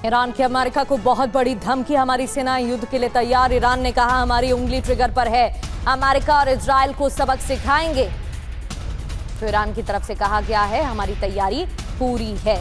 Iran की America को बहुत बड़ी धमकी, हमारी सेना युद्ध के लिए तैयार। ईरान ने कहा हमारी उंगली ट्रिगर पर है, अमेरिका और इजराइल को सबक सिखाएंगे। तो ईरान की तरफ से कहा गया है हमारी तैयारी पूरी है।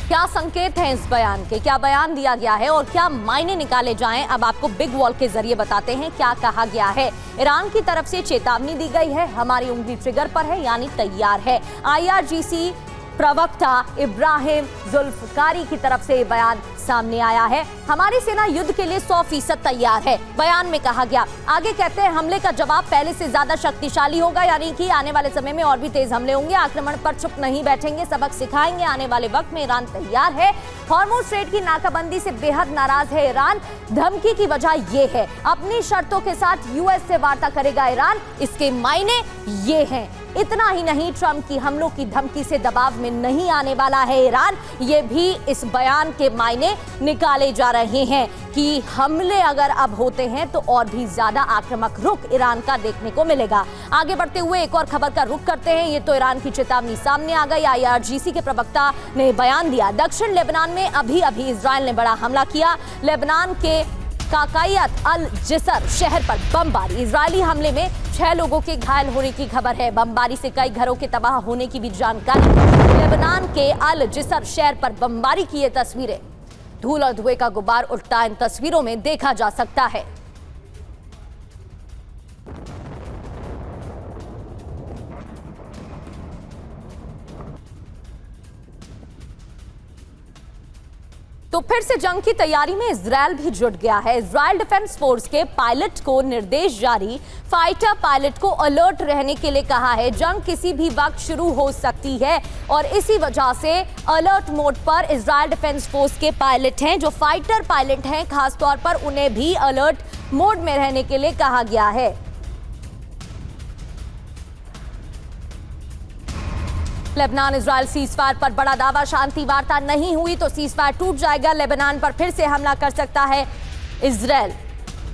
क्या संकेत हैं इस बयान के, क्या बयान दिया गया है और क्या मायने निकाले जाएं, अब आपको बिग वॉल के जरिए बताते हैं क्या कहा गया है। ईरान की तरफ से चेतावनी दी गई है, हमारी उंगली ट्रिगर पर है यानी तैयार है। IRGC प्रवक्ता इब्राहिम जुल्फकारी की तरफ से बयान सामने आया है, हमारी सेना युद्ध के लिए 100% तैयार है। बयान में कहा गया, आगे कहते हैं हमले का जवाब पहले से ज्यादा शक्तिशाली होगा, यानी कि आने वाले समय में और भी तेज हमले होंगे। आक्रमण पर चुप नहीं बैठेंगे, सबक सिखाएंगे। आने वाले वक्त में ईरान तैयार है। हॉर्मुज़ स्ट्रेट की नाकाबंदी से बेहद नाराज है ईरान। धमकी की वजह यह है, अपनी शर्तों के साथ US से वार्ता करेगा ईरान। इसके मायने ये हैं। इतना ही नहीं, ट्रंप की हमलों की धमकी से दबाव में नहीं आने वाला है ईरान। ये भी इस बयान के मायने निकाले जा रहे हैं कि हमले अगर अब होते हैं तो और भी ज्यादा आक्रामक रुख ईरान का देखने को मिलेगा। आगे बढ़ते हुए एक और खबर का रुख करते हैं। ये तो ईरान की चेतावनी सामने आ गई। IRGC के प्रवक्ता ने बयान दिया, दक्षिण लेबनान में अभी इजराइल ने बड़ा हमला किया। लेबनान के काकायत अल जिसर शहर पर बमबारी। इजरायली हमले में 6 लोगों के घायल होने की खबर है। बमबारी से कई घरों के तबाह होने की भी जानकारी। लेबनान के अल जिसर शहर पर बमबारी की ये तस्वीरें, धूल और धुएं का गुबार उठता इन तस्वीरों में देखा जा सकता है। तो फिर से जंग की तैयारी में इजराइल भी जुट गया है। इजराइल डिफेंस फोर्स के पायलट को निर्देश जारी, फाइटर पायलट को अलर्ट रहने के लिए कहा है। जंग किसी भी वक्त शुरू हो सकती है और इसी वजह से अलर्ट मोड पर इजराइल डिफेंस फोर्स के पायलट हैं। जो फाइटर पायलट हैं खासतौर पर उन्हें भी अलर्ट मोड में रहने के लिए कहा गया है। लेबनान इजराइल सीजफायर पर बड़ा दावा, शांति वार्ता नहीं हुई तो सीजफायर टूट जाएगा। लेबनान पर फिर से हमला कर सकता है इजराइल।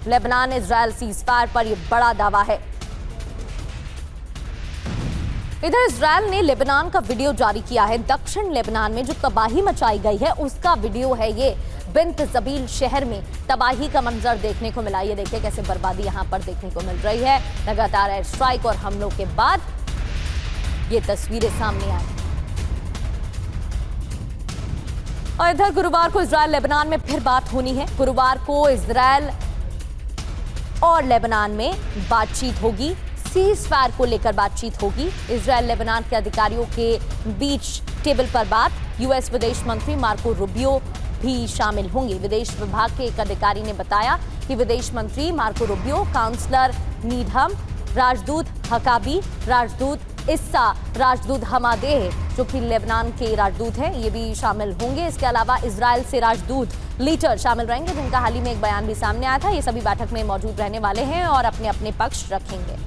लेबनान इजराइल सीजफायर पर यह बड़ा दावा है। इधर इजराइल ने लेबनान का वीडियो जारी किया है। दक्षिण लेबनान में जो तबाही मचाई गई है उसका वीडियो है ये। बिंत जबील शहर में तबाही का मंजर देखने को मिला। ये देखिए कैसे बर्बादी यहां पर देखने को मिल रही है। लगातार एयर स्ट्राइक और हमलों के बाद ये तस्वीरें सामने आई। और इधर गुरुवार को इजराइल लेबनान में फिर बात होनी है। गुरुवार को इजराइल और लेबनान में बातचीत होगी, सीज फायर को लेकर बातचीत होगी। इजराइल लेबनान के अधिकारियों के बीच टेबल पर बात। US विदेश मंत्री मार्को रूबियो भी शामिल होंगे। विदेश विभाग के एक अधिकारी ने बताया कि विदेश मंत्री मार्को रूबियो, काउंसलर नीडहम, राजदूत हकाबी, राजदूत इस्सा, राजदूत हमादेह जो कि लेबनान के राजदूत हैं, ये भी शामिल होंगे। इसके अलावा इजराइल से राजदूत लीटर शामिल रहेंगे, जिनका हाल ही में एक बयान भी सामने आया था। ये सभी बैठक में मौजूद रहने वाले हैं और अपने अपने पक्ष रखेंगे।